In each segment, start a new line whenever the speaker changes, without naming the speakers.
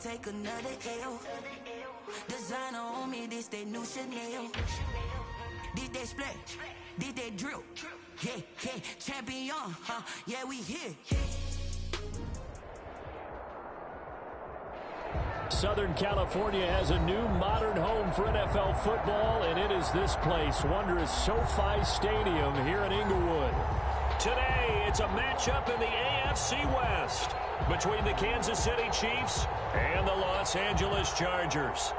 take another L. Designer on me, this they new Chanel. This they split, this they drill. Yeah, yeah, champion, huh? Yeah, we here.
Southern California has a new modern home for NFL football, and it is this place, wondrous SoFi Stadium here in Inglewood. Today, it's a matchup in the AFC West between the Kansas City Chiefs and the Los Angeles Chargers.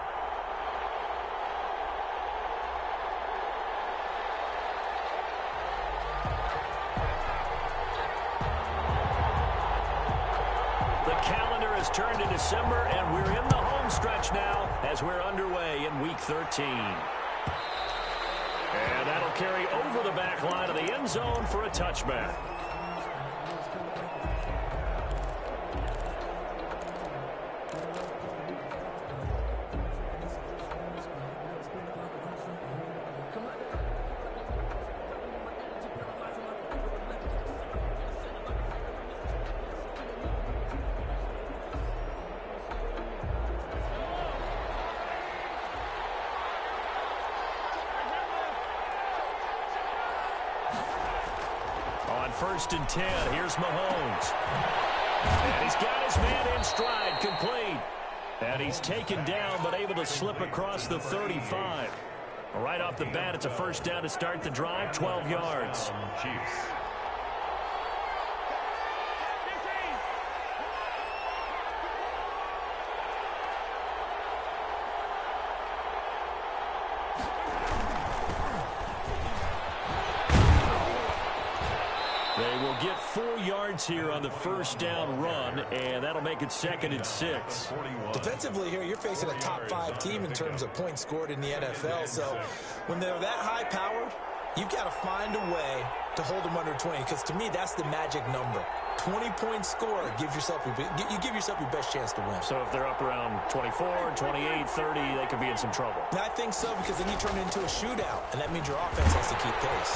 The calendar has turned to December, and we're in the home stretch now as we're underway in Week 13. And that'll carry over the back line of the end zone for a touchback. First and 10. Here's Mahomes. And he's got his man in stride, complete. And he's taken down, but able to slip across the 35. Right off the bat, it's a first down to start the drive, 12 yards. Chiefs. Get 4 yards here on the first down run, and that'll make it 2nd and 6.
Defensively here, you're facing a top 5 team in terms of points scored in the NFL. So when they're that high powered, you've got to find a way to hold them under 20, because to me, that's the magic number. 20-point score, you give yourself your best chance to win.
So if they're up around 24, 28, 30, they could be in some trouble.
I think so, because then you turn it into a shootout, and that means your offense has to keep pace.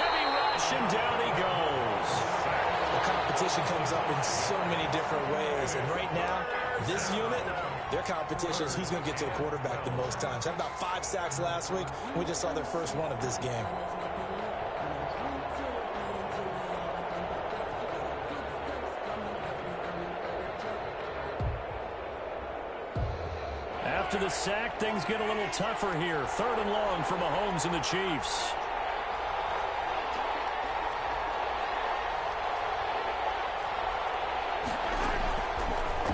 Heavy rush, and down he goes.
The competition comes up in so many different ways, and right now, this unit, their competition is who's going to get to the quarterback the most times. Had about 5 sacks last week. We just saw their first one of this game.
After the sack, things get a little tougher here. 3rd and long for Mahomes and the Chiefs.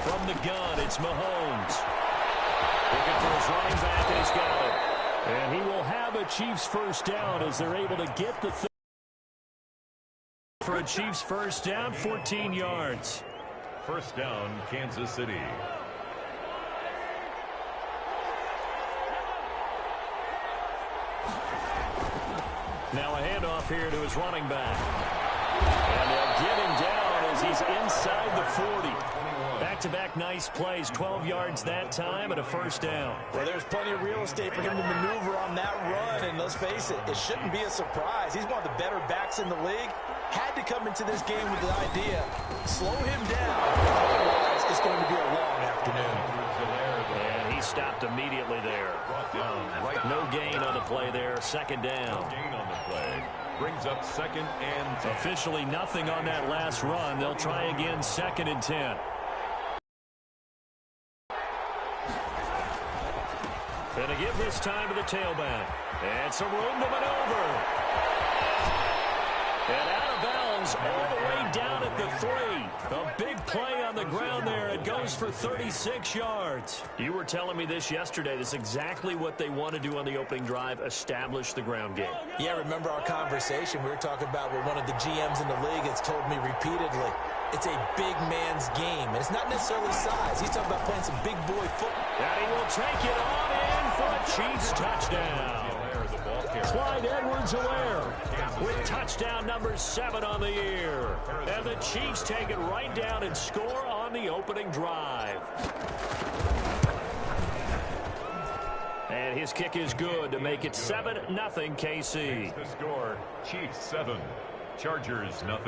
From the gun, it's Mahomes. Looking for his running back, and he's got it. And he will have a Chiefs first down as they're able to get the for a Chiefs first down, 14 yards.
First down, Kansas City.
Now a handoff here to his running back. And they'll get him down as he's inside the 40. Back-to-back nice plays, 12 yards that time and a first down.
Well, there's plenty of real estate for him to maneuver on that run, and let's face it, it shouldn't be a surprise. He's one of the better backs in the league. Had to come into this game with the idea, slow him down. Otherwise, it's going to be a long afternoon.
And he stopped immediately there. No gain on the play there, 2nd down.
No gain on the play. Brings up 2nd and 10.
Officially nothing on that last run. They'll try again, 2nd and 10. And to give this time to the tailback. And some room to maneuver. And out of bounds all the way down at the 3. A big play on the ground there. It goes for 36 yards. You were telling me this yesterday. This is exactly what they want to do on the opening drive, establish the ground game.
Yeah, remember our conversation. We were talking about what one of the GMs in the league has told me repeatedly. It's a big man's game, and it's not necessarily size. He's talking about playing some big boy football.
And he will take it on in for a Chiefs touchdown. Clyde Edwards-Helaire with touchdown number 7 on the year. And the Chiefs take it right down and score on the opening drive. And his kick is good to make it 7-0 KC.
The score, Chiefs 7, Chargers 0.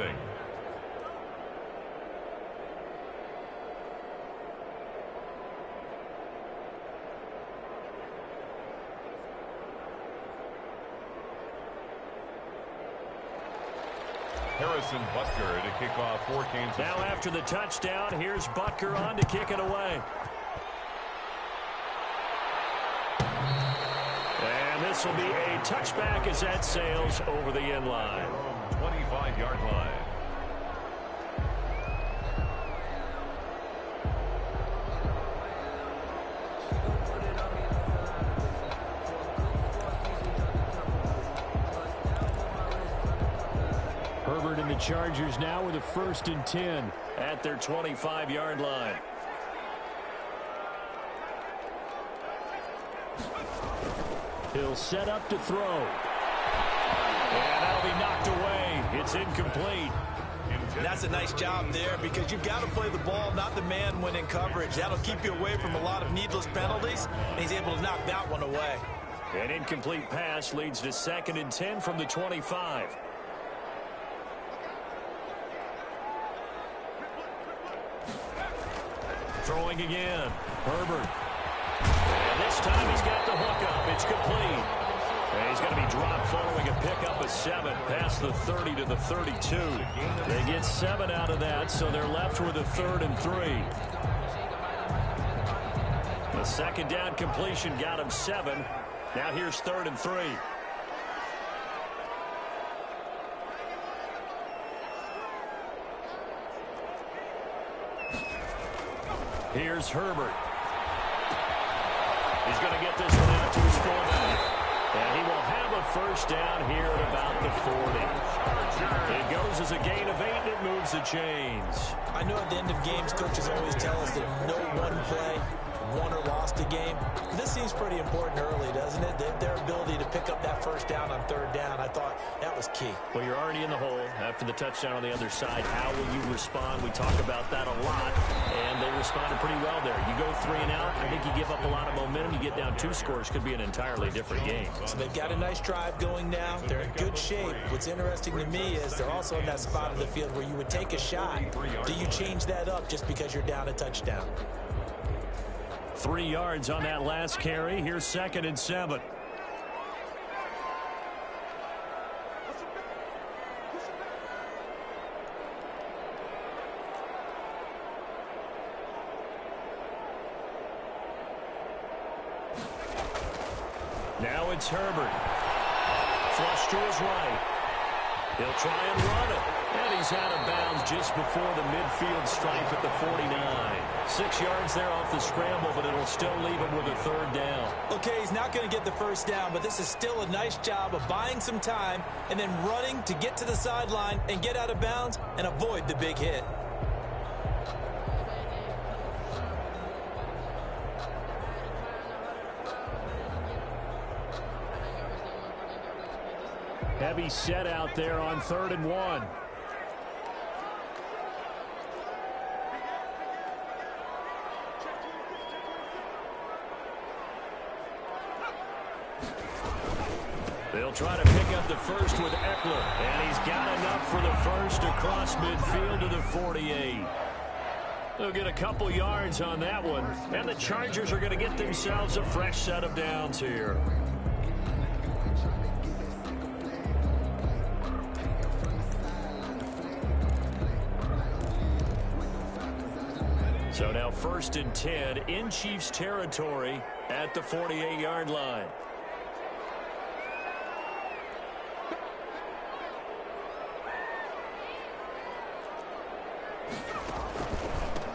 Harrison Butker to kick off for Kansas
Now
City.
after the touchdown, here's Butker on to kick it away. And this will be a touchback as that sails over the end line.
25-yard line.
Herbert and the Chargers now with a 1st and 10 at their 25-yard line. He'll set up to throw. And that'll be knocked away. It's incomplete.
And that's a nice job there because you've got to play the ball, not the man when in coverage. That'll keep you away from a lot of needless penalties, and he's able to knock that one away.
An incomplete pass leads to 2nd and 10 from the 25. Throwing again. Herbert. And this time he's got the hook up. It's complete. And he's going to be dropped following a pickup of 7 past the 30 to the 32. They get 7 out of that, so they're left with a 3rd and 3. The 2nd down completion got him 7. Now here's 3rd and 3. Here's Herbert. He's going to get this one out to his fullback. And he will have a 1st down here at about the 40. It goes as a gain of 8, and it moves the chains.
I know at the end of games, coaches always tell us that no one play won or lost a game. This seems pretty important early, doesn't it? Their ability to pick up that 1st down on 3rd down, I thought that was key.
Well, you're already in the hole after the touchdown on the other side. How will you respond? We talk about that a lot, and they responded pretty well there. You go 3 and out, I think you give up a lot of momentum. You get down 2 scores, could be an entirely different game.
So they've got a nice drive going now. They're in good shape. What's interesting to me is they're also in that spot of the field where you would take a shot. Do you change that up just because you're down a touchdown?
3 yards on that last carry. Here's 2nd and 7. Now it's Herbert. Flush to his right. He'll try and run it. And he's out of bounds just before the midfield stripe at the 49. 6 yards there off the scramble, but it'll still leave him with a 3rd down.
Okay, he's not going to get the 1st down, but this is still a nice job of buying some time and then running to get to the sideline and get out of bounds and avoid the big hit.
Heavy set out there on 3rd and 1. They'll try to pick up the 1st with Eckler, and he's got enough for the 1st across midfield to the 48. They'll get a couple yards on that one, and the Chargers are going to get themselves a fresh set of downs here. So now 1st and 10 in Chiefs territory at the 48-yard line.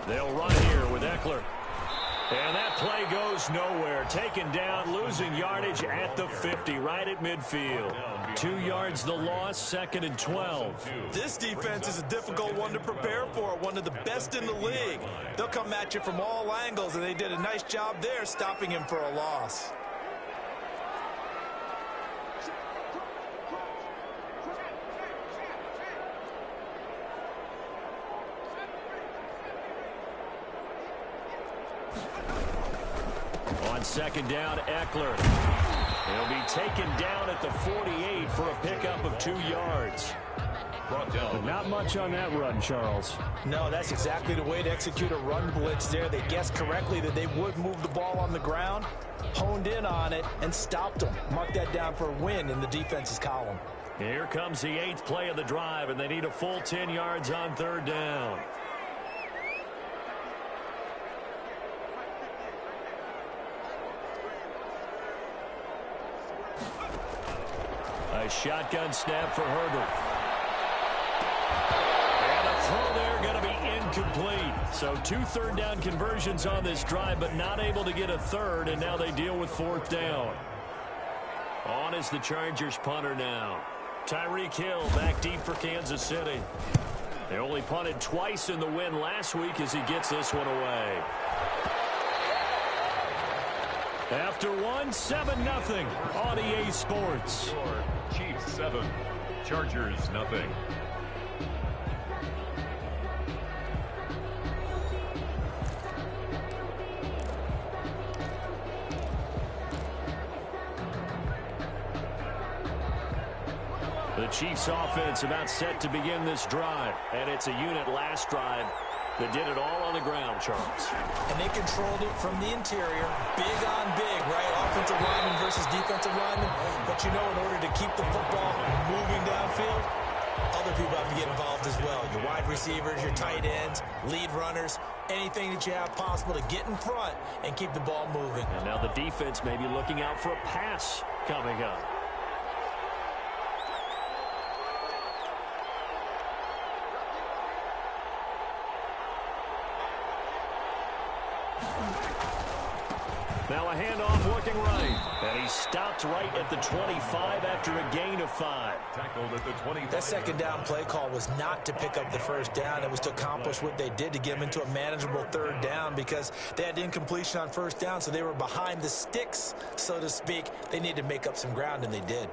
They'll run here with Eckler. And that play goes nowhere. Taken down, losing yardage at the 50, right at midfield. 2 yards the loss, 2nd and 12.
This defense is a difficult one to prepare for, one of the best in the league. They'll come at you from all angles, and they did a nice job there stopping him for a loss.
On 2nd down, Eckler. He'll be taken down at the 48 for a pickup of 2 yards.
But
not much on that run, Charles.
No, that's exactly the way to execute a run blitz there. They guessed correctly that they would move the ball on the ground, honed in on it, and stopped them. Mark that down for a win in the defense's column.
Here comes the 8th play of the drive, and they need a full 10 yards on 3rd down. A shotgun snap for Herbert. And a throw there going to be incomplete. So 2 3rd down conversions on this drive, but not able to get a 3rd, and now they deal with 4th down. On is the Chargers punter now. Tyreek Hill back deep for Kansas City. They only punted twice in the win last week as he gets this one away. After 7-0 on EA Sports.
Chiefs 7, Chargers nothing.
The Chiefs offense about set to begin this drive. And it's a unit last drive that did it all on the ground, Charles.
And they controlled it from the interior. Big on big, right? Offensive lineman versus defensive lineman. But you know, in order to keep the football moving downfield, other people have to get involved as well. Your wide receivers, your tight ends, lead runners, anything that you have possible to get in front and keep the ball moving.
And now the defense may be looking out for a pass coming up. Now a handoff working right. And he stopped right at the 25 after a gain of 5.
Tackled at the 25.
That second down play call was not to pick up the first down. It was to accomplish what they did to get them into a manageable 3rd down because they had incompletion on first down, so they were behind the sticks, so to speak. They needed to make up some ground, and they did.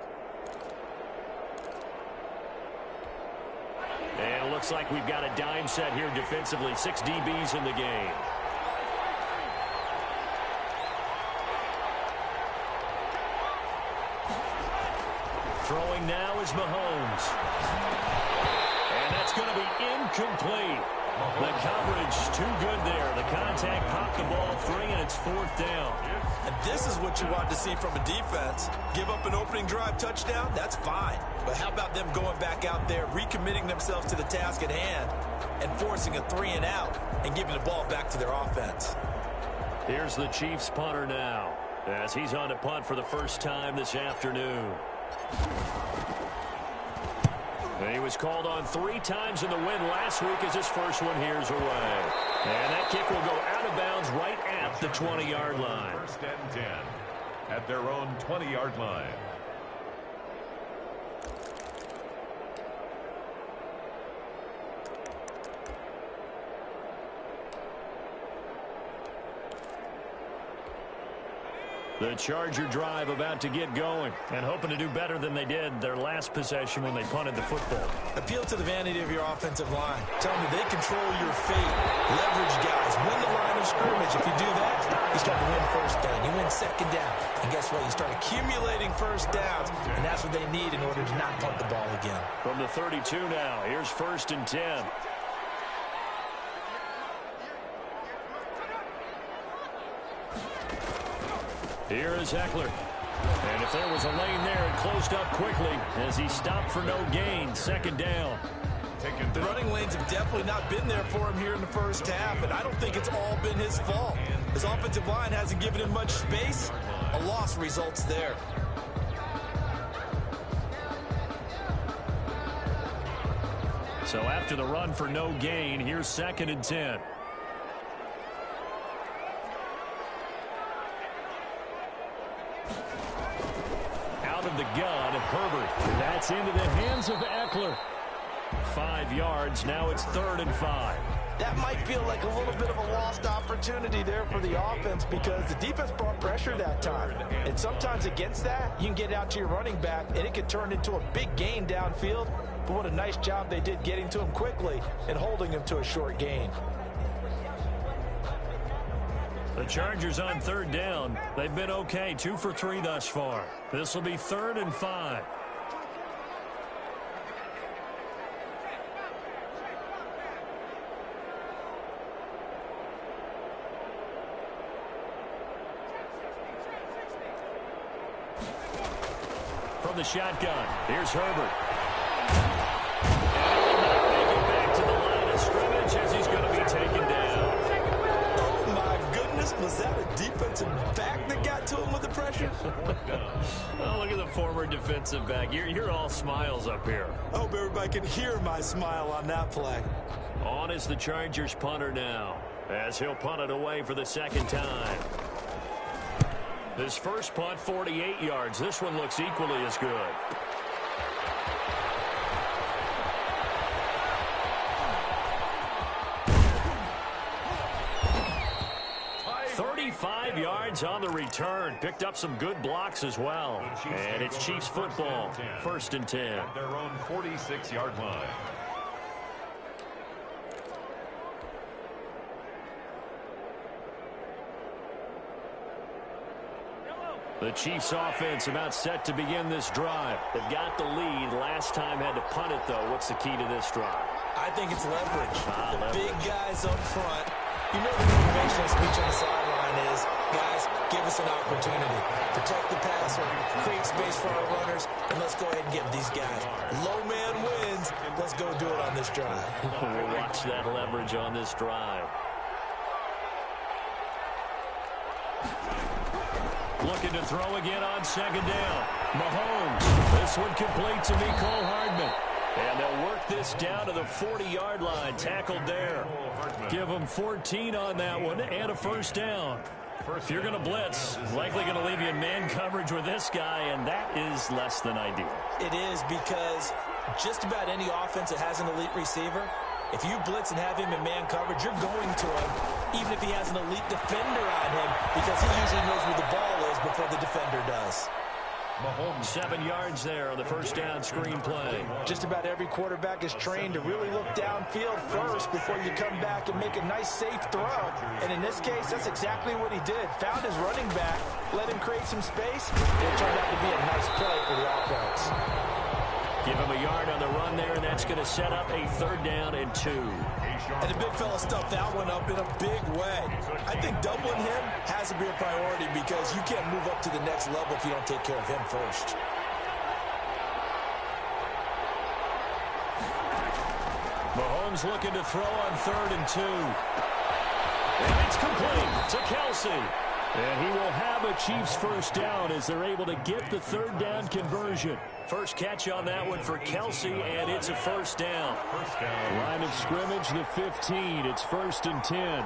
And it looks like we've got a dime set here defensively. 6 DBs in the game. Throwing now is Mahomes. And that's going to be incomplete. The coverage too good there. The contact popped the ball free, and it's 4th down.
And this is what you want to see from a defense. Give up an opening drive touchdown, that's fine. But how about them going back out there, recommitting themselves to the task at hand, and forcing a 3-and-out and giving the ball back to their offense?
Here's the Chiefs punter now, as he's on to punt for the first time this afternoon. And he was called on 3 times in the win last week as his first one here's away. And that kick will go out of bounds right at the 20-yard line.
1st and 10 at their own 20-yard line.
The Charger drive about to get going and hoping to do better than they did their last possession when they punted the football.
Appeal to the vanity of your offensive line. Tell them they control your fate. Leverage guys. Win the line of scrimmage. If you do that, you start to win 1st down. You win 2nd down. And guess what? You start accumulating 1st downs. And that's what they need in order to not punt the ball again.
From the 32 now, here's 1st and 10. Here is Eckler. And if there was a lane there, it closed up quickly as he stopped for no gain. 2nd down.
The running lanes have definitely not been there for him here in the first half, and I don't think it's all been his fault. His offensive line hasn't given him much space. A loss results there.
So after the run for no gain, here's 2nd and 10. Out of the gun, Herbert. That's into the hands of Eckler. 5 yards. Now it's 3rd and 5.
That might feel like a little bit of a lost opportunity there for the offense because the defense brought pressure that time. And sometimes against that, you can get out to your running back, and it could turn into a big gain downfield. But what a nice job they did getting to him quickly and holding him to a short gain.
The Chargers on 3rd down. They've been okay, 2 for 3 thus far. This will be 3rd and 5. From the shotgun, here's Herbert. And he will not make it back to the line of scrimmage as he's going to be taken down.
Oh, my goodness. Was that a defensive back that got to him with the pressure?
Oh, look at the former defensive back. You're all smiles up here.
I hope everybody can hear my smile on that play.
On is the Chargers punter now, as he'll punt it away for the second time. His first punt, 48 yards. This one looks equally as good. 35 yards on the return. Picked up some good blocks as well. And it's Chiefs football, 1st and 10.
At their own 46-yard line.
The Chiefs offense about set to begin this drive. They've got the lead. Last time had to punt it, though. What's the key to this drive?
I think it's leverage. The
leverage.
big guys up front. You know the motivational speech on the sideline is, guys, give us an opportunity. Protect the passer, create space for our runners, and let's go ahead and give these guys. Low man wins. Let's go do it on this drive.
We'll watch that leverage on this drive. Looking to throw again on second down. Mahomes. This one complete to Mecole Hardman. And they'll work this down to the 40-yard line. Tackled there. Give them 14 on that one and a first down. If you're going to blitz, likely going to leave you in man coverage with this guy, and that is less than ideal.
It is, because just about any offense that has an elite receiver, if you blitz and have him in man coverage, you're going to him, even if he has an elite defender on him, because he usually knows where the ball is before the defender does.
Mahomes 7 yards there on the first down screen play.
Just about every quarterback is trained to really look downfield first before you come back and make a nice, safe throw. And in this case, that's exactly what he did. Found his running back, let him create some space. It turned out to be a nice play for the offense.
Give him a yard on the run there, and that's going to set up a 3rd down and 2.
And the big fella stuffed that one up in a big way. I think doubling him has to be a priority, because you can't move up to the next level if you don't take care of him first.
Mahomes looking to throw on 3rd and 2. And it's complete to Kelce. And he will have a Chiefs first down as they're able to get the 3rd down conversion. First catch on that one for Kelce, and it's a first down. Line of scrimmage, the 15. It's 1st and 10.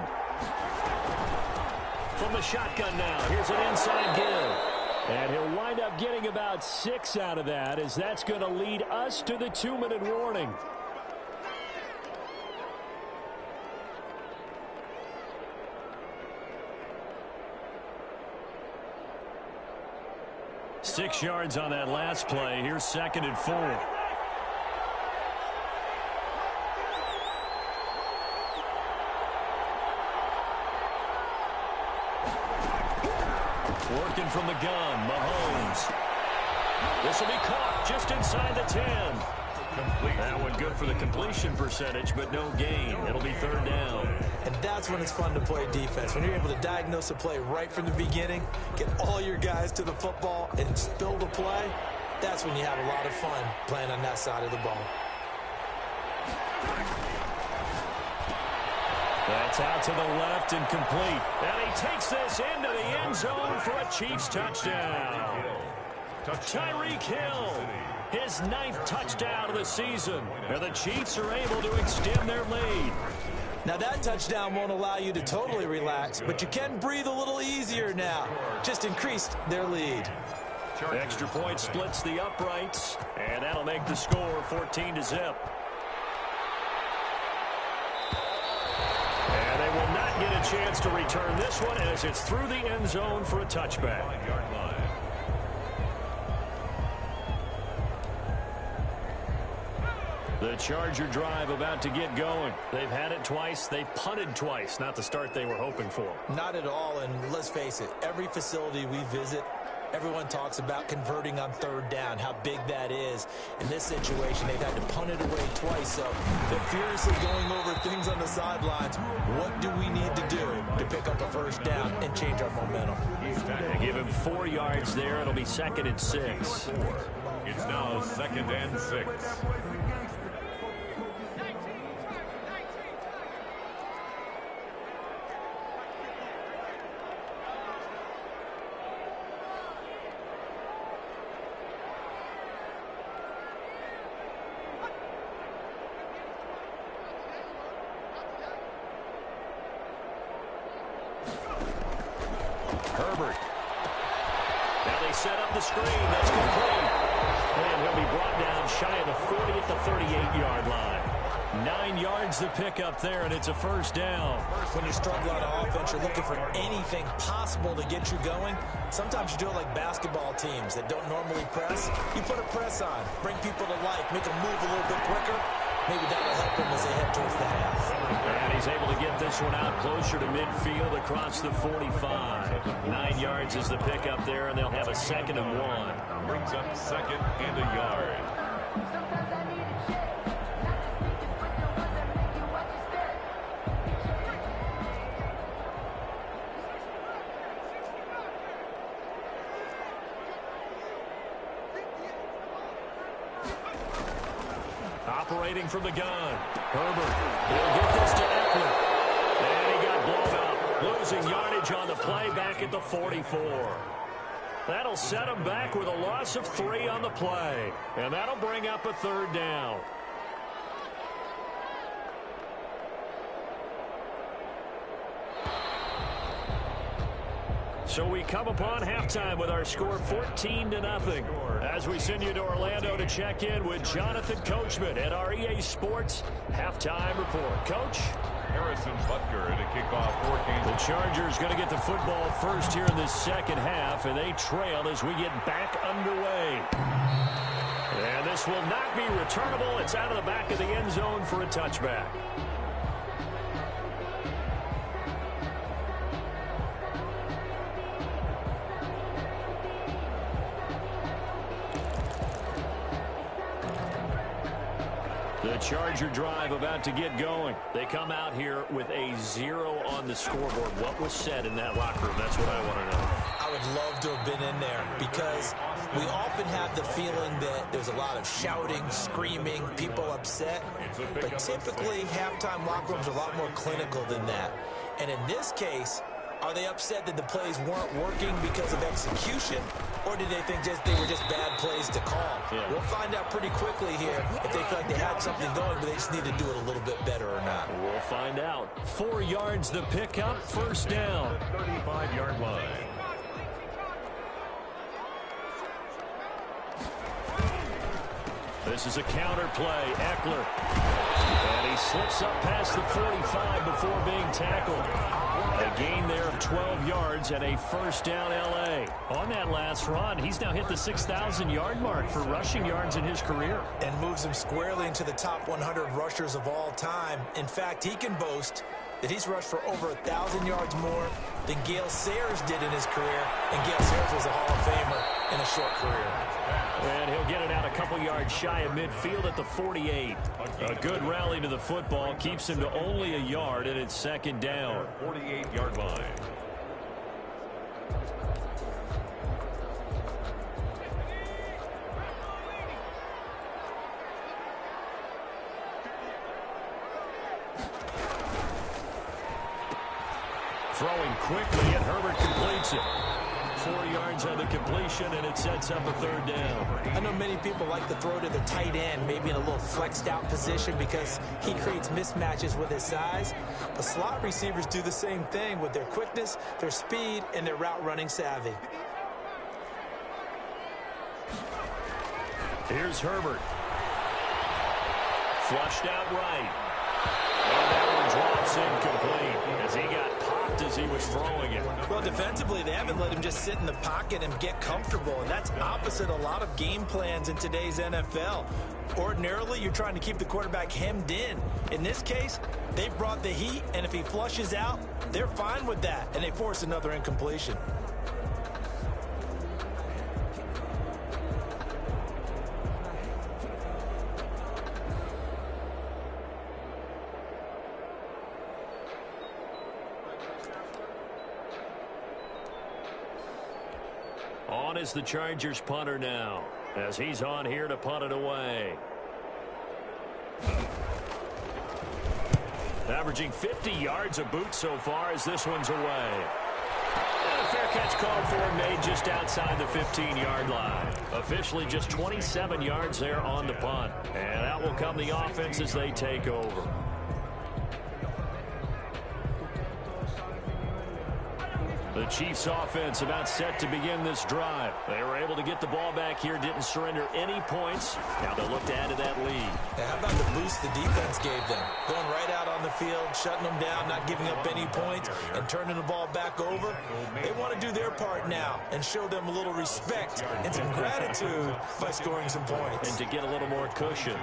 From the shotgun now, here's an inside give. And he'll wind up getting about 6 out of that, as that's going to lead us to the 2-minute warning. Six yards on that last play. Here's 2nd and 4. Working from the gun, Mahomes. This will be caught just inside the 10. That one good for the completion percentage, but no gain. It'll be 3rd down.
And that's when it's fun to play defense. When you're able to diagnose a play right from the beginning, get all your guys to the football, and spill the play, that's when you have a lot of fun playing on that side of the ball.
That's out to the left and complete. And he takes this into the end zone for a Chiefs touchdown. Tyreek Hill, his 9th touchdown of the season. And the Chiefs are able to extend their lead.
Now that touchdown won't allow you to totally relax, but you can breathe a little easier now. Just increased their lead.
Extra point splits the uprights, and that'll make the score 14-0. And they will not get a chance to return this one, as it's through the end zone for a touchback. The Charger drive about to get going. They've had it twice. They've punted twice. Not the start they were hoping for.
Not at all, and let's face it, every facility we visit, everyone talks about converting on 3rd down, how big that is. In this situation, they've had to punt it away twice, so they're furiously going over things on the sidelines. What do we need to do to pick up a first down and change our momentum?
They give him 4 yards there. It'll be 2nd and 6.
2nd and 6.
Herbert. Now they set up the screen. That's complete. And he'll be brought down shy of the 40 at the 38-yard line. 9 yards to pick up there, and it's a first down.
When you struggle on offense, you're looking for anything possible to get you going. Sometimes you do it like basketball teams that don't normally press. You put a press on, bring people to life, make them move a little bit quicker. Maybe that'll help them as they head towards the half.
And he's able to get this one out closer to midfield across the 45. 9 yards is the pickup there, and they'll have a 2nd and 1.
Brings up 2nd and a yard.
Operating from the gun. Herbert. He'll get this to Eckler. And he got blown up. Losing yardage on the play back at the 44. That'll set him back with a loss of 3 on the play. And that'll bring up a 3rd down. So we come upon halftime with our score 14-0. As we send you to Orlando to check in with Jonathan Coachman at our EA Sports Halftime Report. Coach?
Harrison Butker to kick off 14.
The Chargers going to get the football first here in the second half, and they trail as we get back underway. And this will not be returnable. It's out of the back of the end zone for a touchback. The Charger drive about to get going. They come out here with a 0 on the scoreboard. What was said in that locker room? That's what I want to know.
I would love to have been in there because we often have the feeling that there's a lot of shouting, screaming, people upset. But typically, halftime locker rooms are a lot more clinical than that. And in this case, are they upset that the plays weren't working because of execution, or did they think they were just bad plays to call? Yeah. We'll find out pretty quickly here if they feel like they had something going, but they just need to do it a little bit better or not.
We'll find out. 4 yards the pickup, first down.
35-yard line.
This is a counter play. Eckler. And he slips up past the 45 before being tackled. A gain there of 12 yards and a first down L.A. On that last run, he's now hit the 6,000-yard mark for rushing yards in his career.
And moves him squarely into the top 100 rushers of all time. In fact, he can boast that he's rushed for over 1,000 yards more than Gale Sayers did in his career. And Gale Sayers was a Hall of Famer in a short career.
And he'll get it out a couple yards shy of midfield at the 48. A good rally to the football keeps him to only a yard, and it's second down.
48-yard line.
Throwing quickly, and Herbert completes it. 4 yards on the completion, and it sets up a third down.
I know many people like to throw to the tight end, maybe in a little flexed out position because he creates mismatches with his size. But slot receivers do the same thing with their quickness, their speed, and their route running savvy.
Here's Herbert. Flushed out right. And that one drops incomplete as he got popped as he was throwing it.
Well, defensively, they haven't let him just sit in the pocket and get comfortable, and that's opposite a lot of game plans in today's NFL. Ordinarily, you're trying to keep the quarterback hemmed in. In this case, they brought the heat, and if he flushes out, they're fine with that, and they force another incompletion.
On is the Chargers punter now. as he's on here to punt it away. Averaging 50 yards a boot so far as this one's away. And a fair catch called for and made just outside the 15-yard line. Officially just 27 yards there on the punt. And out will come the offense as they take over. The Chiefs offense about set to begin this drive. They were able to get the ball back here, didn't surrender any points. Now they'll look to add to that lead.
Yeah, how about the boost the defense gave them? Going right out on the field, shutting them down, not giving up any points, and turning the ball back over. They want to do their part now and show them a little respect and some gratitude by scoring some points.
And to get a little more cushion.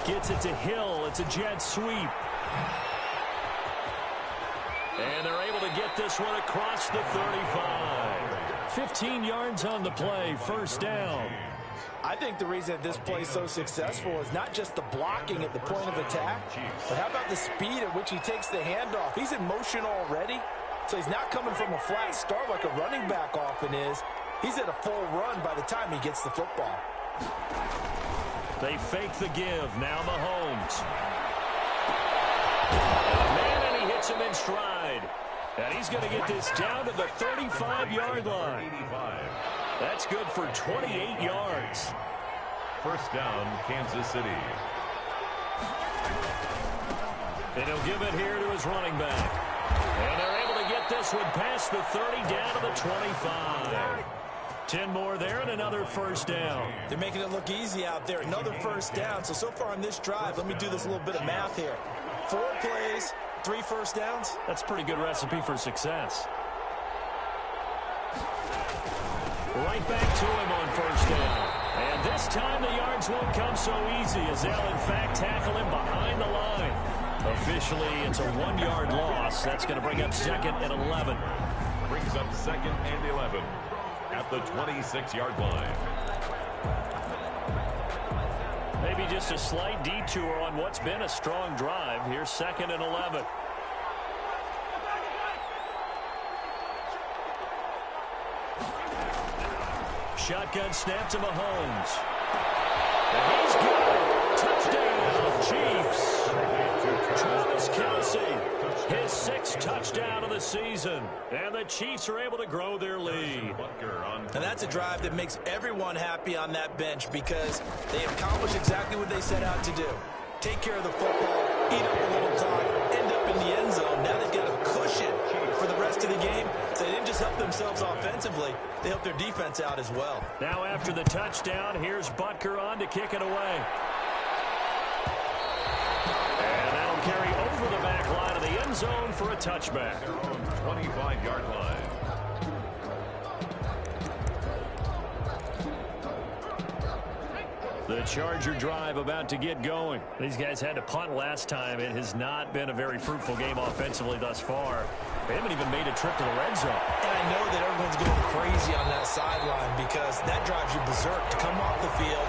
Gets it to Hill. It's a jet sweep. And they're able to get this one across the 35. 15 yards on the play. First down.
I think the reason this play is so successful is not just the blocking at the point of attack, but how about the speed at which he takes the handoff? He's in motion already, so he's not coming from a flat start like a running back often is. He's at a full run by the time he gets the football.
They fake the give. Now Mahomes. Man, and he hits him in stride. And he's going to get this down to the 35-yard line. That's good for 28 yards.
First down, Kansas City.
And he'll give it here to his running back. And they're able to get this one past the 30 down to the 25. 10 more there and another first down.
They're making it look easy out there. Another first down. So far on this drive, let me do this little bit of math here. 4 plays, 3 first downs.
That's a pretty good recipe for success. Right back to him on first down. And this time the yards won't come so easy as they'll in fact tackle him behind the line. Officially, it's a 1-yard loss. That's going to bring up 2nd and 11.
Brings up 2nd and 11. At the 26-yard line.
Maybe just a slight detour on what's been a strong drive. Here's 2nd and 11. Shotgun snap to Mahomes. And he's got it. Touchdown, Chiefs. Travis Kelce, his 6th touchdown of the season. And the Chiefs are able to grow their lead.
And that's a drive that makes everyone happy on that bench because they accomplished exactly what they set out to do. Take care of the football, eat up a little clock, end up in the end zone. Now they've got a cushion for the rest of the game. So they didn't just help themselves offensively, they helped their defense out as well.
Now after the touchdown, here's Butker on to kick it away. And that'll carry over the back line of the end zone for a touchback.
Their own 25-yard line.
The Charger drive about to get going. These guys had to punt last time. It has not been a very fruitful game offensively thus far. They haven't even made a trip to the red zone.
And I know that everyone's going crazy on that sideline because that drives you berserk to come off the field,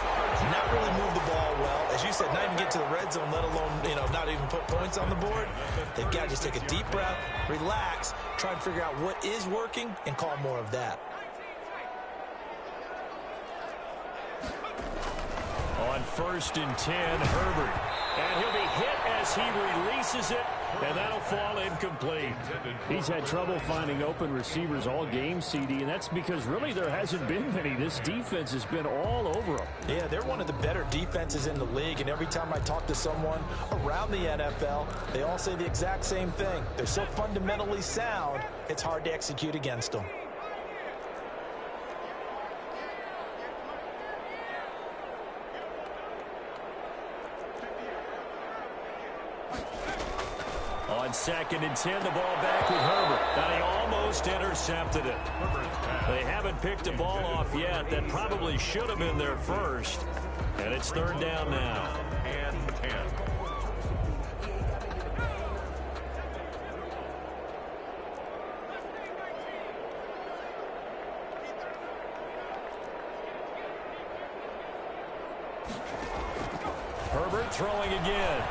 not really move the ball well. As you said, not even get to the red zone, let alone, not even put points on the board. They've got to just take a deep breath, relax, try and figure out what is working, and call more of that.
On 1st and 10, Herbert. And he'll be hit as he releases it, and that'll fall incomplete.
He's had trouble finding open receivers all game, CD, and that's because really there hasn't been many. This defense has been all over him.
Yeah, they're one of the better defenses in the league, and every time I talk to someone around the NFL, they all say the exact same thing. They're so fundamentally sound, it's hard to execute against them.
On 2nd and 10, the ball back with Herbert. And he almost intercepted it. They haven't picked a ball off yet. That probably should have been their first. And it's 3rd down now.
And 10.
Herbert throwing again.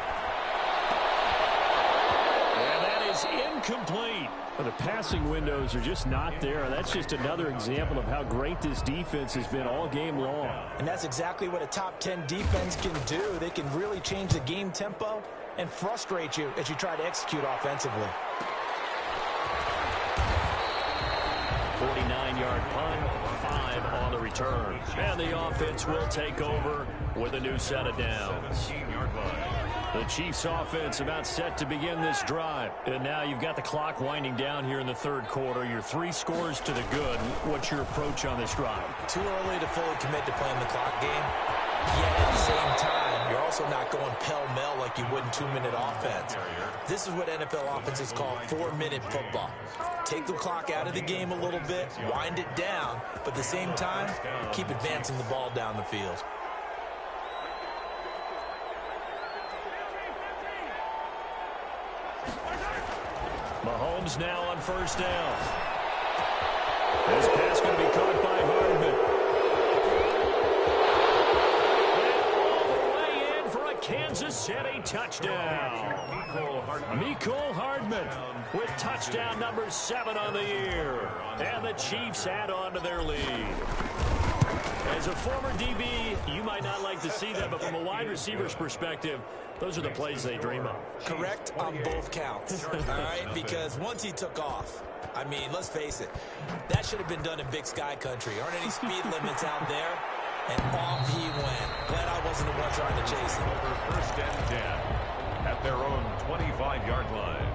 incomplete.
Well, the passing windows are just not there. That's just another example of how great this defense has been all game long.
And that's exactly what a top 10 defense can do. They can really change the game tempo and frustrate you as you try to execute offensively.
49-yard punt, 5 on the return. And the offense will take over with a new set of downs. The Chiefs offense about set to begin this drive. And now you've got the clock winding down here in the third quarter. Your 3 scores to the good. What's your approach on this drive?
Too early to fully commit to playing the clock game. Yet at the same time, you're also not going pell-mell like you would in 2-minute offense. This is what NFL offenses call 4-minute football. Take the clock out of the game a little bit, wind it down, but at the same time, keep advancing the ball down the field.
Mahomes now on first down. This pass going to be caught by Hardman. All the way in for a Kansas City touchdown. Mecole Hardman with touchdown number 7 on the year. And the Chiefs add on to their lead. As a former DB, you might not like to see that, but from a wide receiver's perspective, those are the plays they dream of.
Correct on both counts, all right? Because once he took off, I mean, let's face it, that should have been done in Big Sky country. Aren't any speed limits out there? And off he went. Glad I wasn't the one trying to chase him.
Over first and 10 at their own 25-yard line.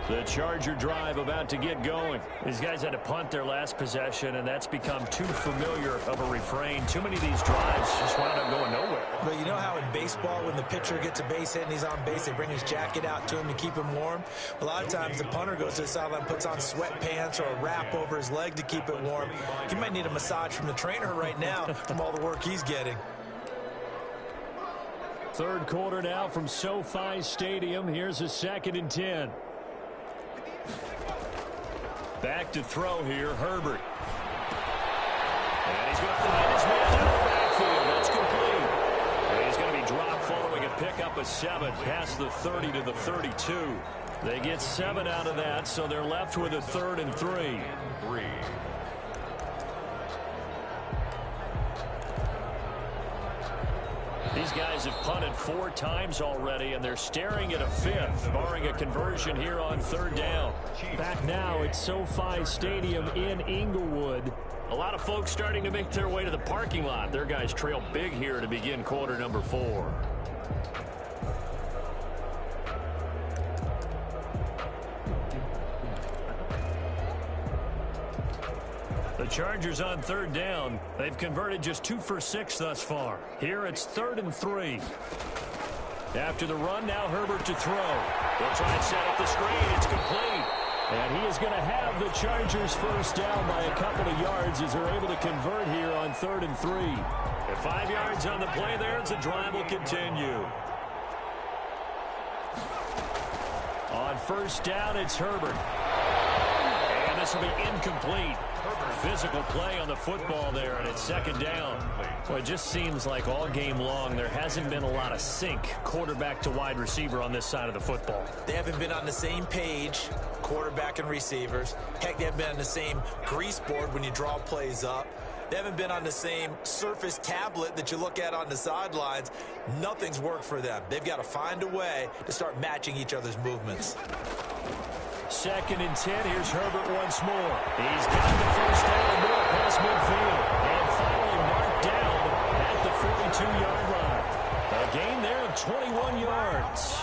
The Charger drive about to get going. These guys had to punt their last possession, and that's become too familiar of a refrain. Too many of these drives just wound up going nowhere.
But you know how in baseball, when the pitcher gets a base hit and he's on base, they bring his jacket out to him to keep him warm? A lot of times the punter goes to the sideline, puts on sweatpants or a wrap over his leg to keep it warm. He might need a massage from the trainer right now from all the work he's getting.
Third quarter now from SoFi Stadium. Here's a 2nd and 10. Back to throw here, Herbert. And he's going to find his man down the backfield. That's complete. And he's going to be dropped following a pickup of 7 past the 30 to the 32. They get 7 out of that, so they're left with a 3rd and 3. These guys have punted 4 times already, and they're staring at a 5th, barring a conversion here on 3rd down.
Back now at SoFi Stadium in Inglewood.
A lot of folks starting to make their way to the parking lot. Their guys trail big here to begin quarter number 4. The Chargers on 3rd down. They've converted just 2 for 6 thus far. Here it's 3rd and 3. After the run, now Herbert to throw. They'll try and set up the screen. It's complete.
And he is going to have the Chargers first down by a couple of yards as they're able to convert here on 3rd and 3.
At 5 yards on the play there, as the drive will continue. On first down, it's Herbert. And this will be incomplete. Physical play on the football there, and it's 2nd down. Well, it just seems like all game long there hasn't been a lot of sync quarterback to wide receiver on this side of the football.
They haven't been on the same page, quarterback and receivers. Heck, they haven't been on the same grease board when you draw plays up. They haven't been on the same Surface tablet that you look at on the sidelines. Nothing's worked for them. They've got to find a way to start matching each other's movements.
2nd and 10. Here's Herbert once more. He's got the first down, more past midfield. And finally marked down at the 42-yard line. A gain there of 21 yards.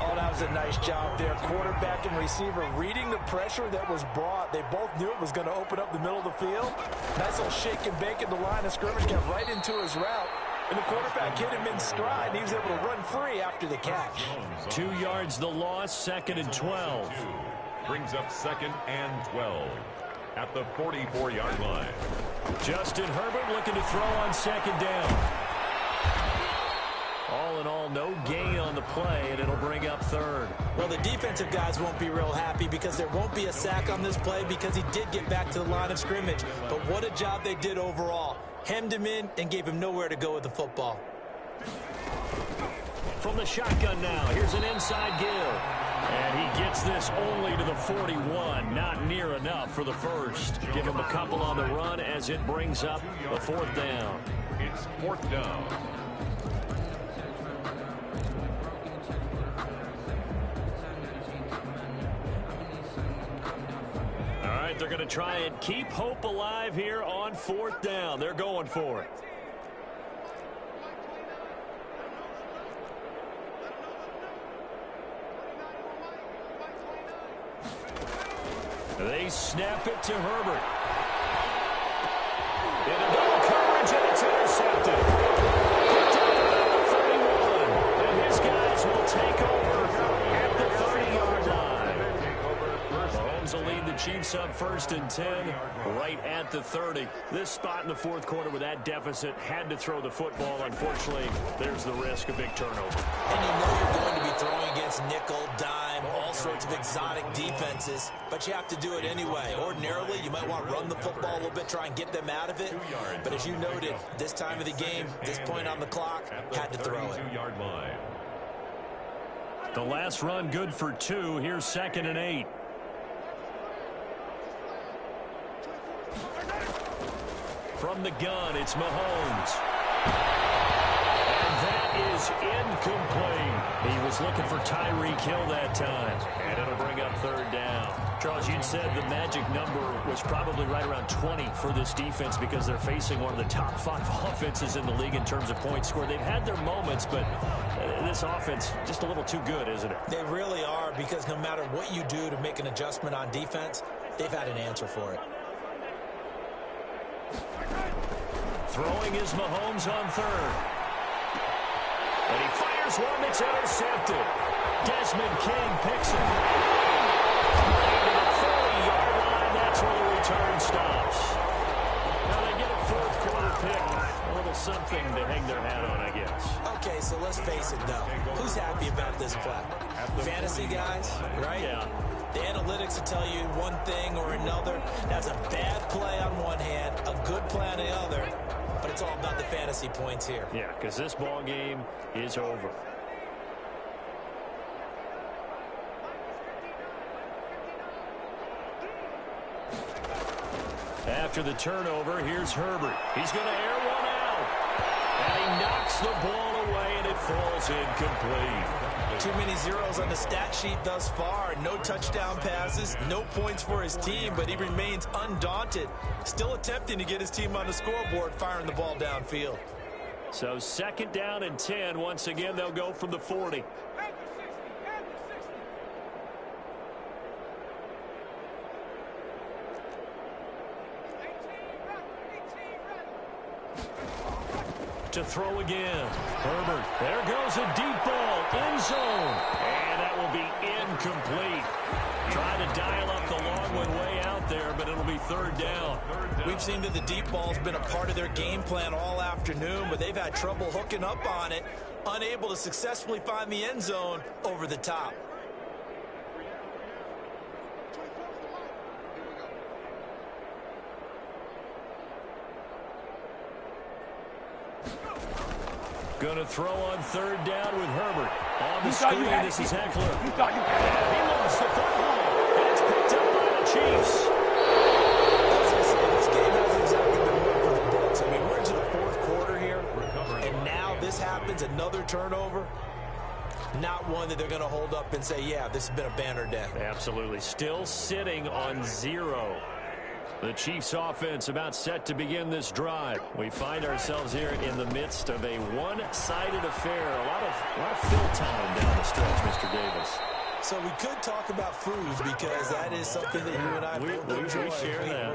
Oh, that was a nice job there. Quarterback and receiver reading the pressure that was brought. They both knew it was going to open up the middle of the field. Nice little shake and bake at the line of scrimmage. Got right into his route. And the quarterback hit him in stride, and he was able to run free after the catch.
2 yards the loss, 2nd and 12.
Brings up 2nd and 12 at the 44-yard line.
Justin Herbert looking to throw on 2nd down. All in all, no gain on the play, and it'll bring up 3rd.
Well, the defensive guys won't be real happy because there won't be a sack on this play because he did get back to the line of scrimmage. But what a job they did overall. Hemmed him in and gave him nowhere to go with the football.
from the shotgun now. Here's an inside give. And he gets this only to the 41. Not near enough for the first. Give him a couple on the run as it brings up a 4th down.
It's 4th down.
All right, they're going to try and keep hope alive here on 4th down. They're going for it. They snap it to Herbert. Into double coverage, and it's intercepted. Picked up at the 31. And his guys will take over at the 30-yard line. Mahomes will lead the Chiefs up 1st and 10 right at the 30. This spot in the 4th quarter with that deficit had to throw the football. Unfortunately, there's the risk of big turnover.
And you know you're going to be throwing against nickel, dime, all sorts of exotic defenses, but you have to do it anyway. Ordinarily, you might want to run the football a little bit, try and get them out of it. But as you noted, this time of the game, this point on the clock, had to throw it.
The last run good for 2. Here's 2nd and 8. From the gun, it's Mahomes. And that is incomplete. He was looking for Tyreek Hill that time. And it'll bring up 3rd down. Charles, you'd said the magic number was probably right around 20 for this defense because they're facing one of the top 5 offenses in the league in terms of points scored. They've had their moments, but this offense just a little too good, isn't it?
They really are, because no matter what you do to make an adjustment on defense, they've had an answer for it.
Throwing is Mahomes on 3rd. And he fires one that's intercepted. Desmond King picks it. To the 30-yard line, that's where the return stops. Now they get a 4th quarter pick. A little something to hang their hat on, I guess.
Okay, so let's face it, though. Who's happy about this play? Fantasy guys, right?
Yeah.
The analytics will tell you one thing or another. That's a bad play on one hand, a good play on the other. But it's all about the fantasy points here.
Yeah, because this ball game is over. After the turnover, here's Herbert. He's going to air one out. And he knocks the ball away, and it falls incomplete.
Too many zeros on the stat sheet thus far. No touchdown passes, no points for his team, but he remains undaunted. Still attempting to get his team on the scoreboard, firing the ball downfield.
So 2nd down and 10. Once again, they'll go from the 40. To throw again. Herbert. There goes a deep ball. End zone. And that will be incomplete. Trying to dial up the long one way out there, but it'll be 3rd down.
We've seen that the deep ball's been a part of their game plan all afternoon, but they've had trouble hooking up on it, unable to successfully find the end zone over the top.
Going to throw on 3rd down with Herbert. On the screen, this is Eckler. And he lost the football. And it's picked up by the Chiefs.
This game hasn't exactly been one for the books. I mean, we're into the 4th quarter here, and now this happens, another turnover. Not one that they're going to hold up and say, yeah, this has been a banner day.
Absolutely. Still sitting on 0. The Chiefs offense about set to begin this drive. We find ourselves here in the midst of a one-sided affair. A lot of fill time down the stretch, Mr. Davis.
So we could talk about food, because that is something that you and I both enjoy.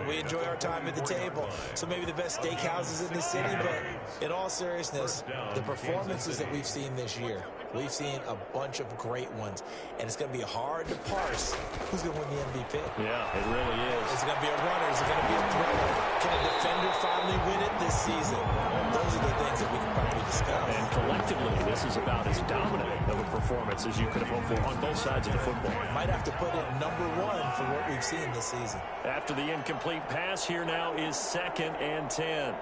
We enjoy our time at the table. So maybe the best steakhouses in the city, but in all seriousness, the performances that we've seen this year, we've seen a bunch of great ones, and it's going to be hard to parse who's going to win the MVP.
Yeah, it really is.
Is it going to be a runner? Is it going to be a thrower? Can a defender finally win it this season? Those are the things that we can probably discuss.
And collectively, this is about as dominant of a performance as you could have hoped for on both sides of the football.
Might have to put it #1 for what we've seen this season.
After the incomplete pass, here now is 2nd and 10.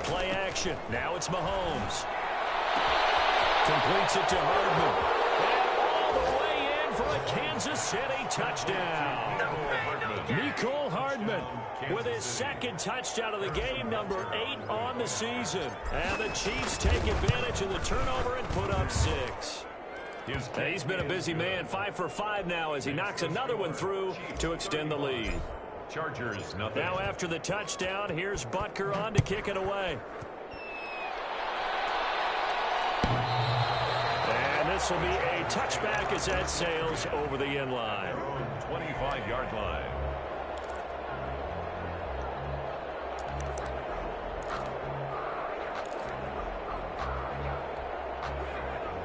Play action. Now it's Mahomes. Completes it to Hardman. And all the way in for a Kansas City touchdown. Mecole Hardman with his second touchdown of the game, number 8 on the season. And the Chiefs take advantage of the turnover and put up 6. He's been a busy man, 5 for 5 now as he knocks another one through to extend the lead.
Chargers, nothing.
Now after the touchdown, here's Butker on to kick it away. And this will be a touchback as that sails over the end line.
25-yard line.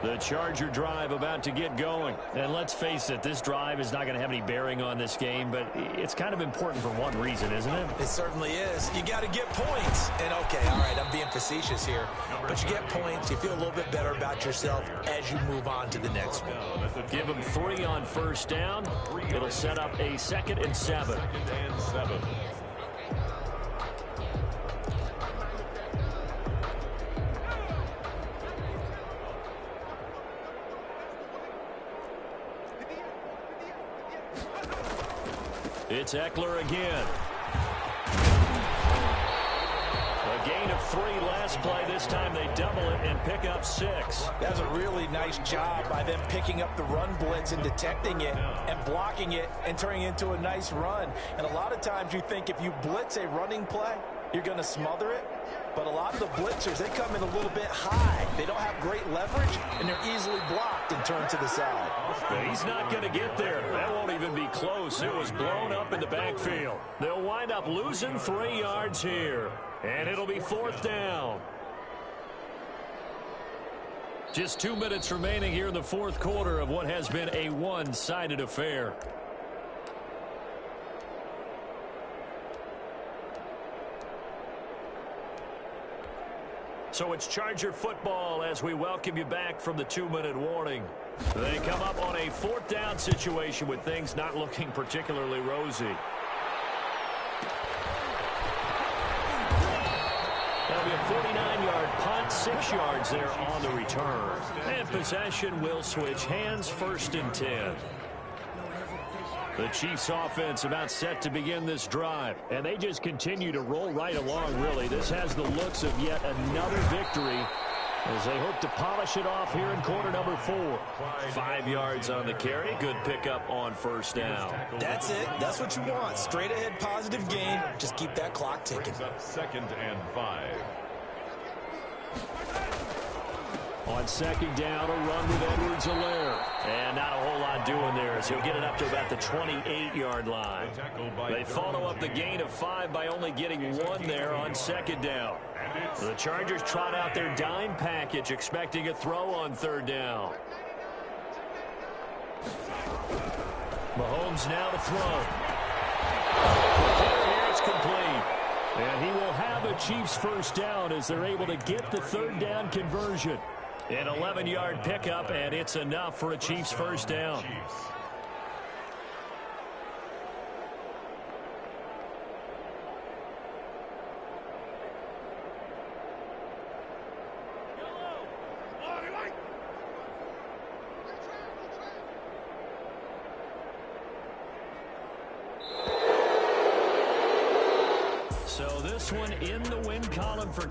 The Charger drive about to get going.
And let's face it, this drive is not going to have any bearing on this game, but it's kind of important for one reason, isn't it?
It certainly is. You got to get points. And, okay, all right, I'm being facetious here. But you get points, you feel a little bit better about yourself as you move on to the next one.
Give them 3 on first down. It'll set up a 2nd and 7.
2nd and 7.
It's Eckler again. A gain of 3 last play. This time they double it and pick up 6.
That's a really nice job by them picking up the run blitz and detecting it and blocking it and turning it into a nice run. And a lot of times you think if you blitz a running play, you're going to smother it. But a lot of the blitzers, they come in a little bit high. They don't have great leverage, and they're easily blocked and turned to the side.
But he's not going to get there. That won't even be close. It was blown up in the backfield. They'll wind up losing 3 yards here. And it'll be 4th down. Just 2 minutes remaining here in the 4th quarter of what has been a one-sided affair. So it's Charger football as we welcome you back from the 2-minute warning. They come up on a 4th down situation with things not looking particularly rosy. That'll be a 49-yard punt, 6 yards there on the return. And possession will switch hands, 1st and 10. The Chiefs offense about set to begin this drive. And they just continue to roll right along, really. This has the looks of yet another victory as they hope to polish it off here in quarter number 4. 5 yards on the carry. Good pickup on 1st down.
That's it. That's what you want. Straight ahead positive gain. Just keep that clock ticking.
2nd and 5.
On 2nd down, a run with Edwards-Helaire. And not a whole lot doing there as he'll get it up to about the 28-yard line. They follow up the gain of 5 by only getting 1 there on 2nd down. The Chargers trot out their dime package, expecting a throw on 3rd down. Mahomes now to throw. Here it's complete. And he will have a Chiefs 1st down as they're able to get the 3rd down conversion. An 11-yard pickup, and it's enough for a Chiefs 1st down. So this one in the win column for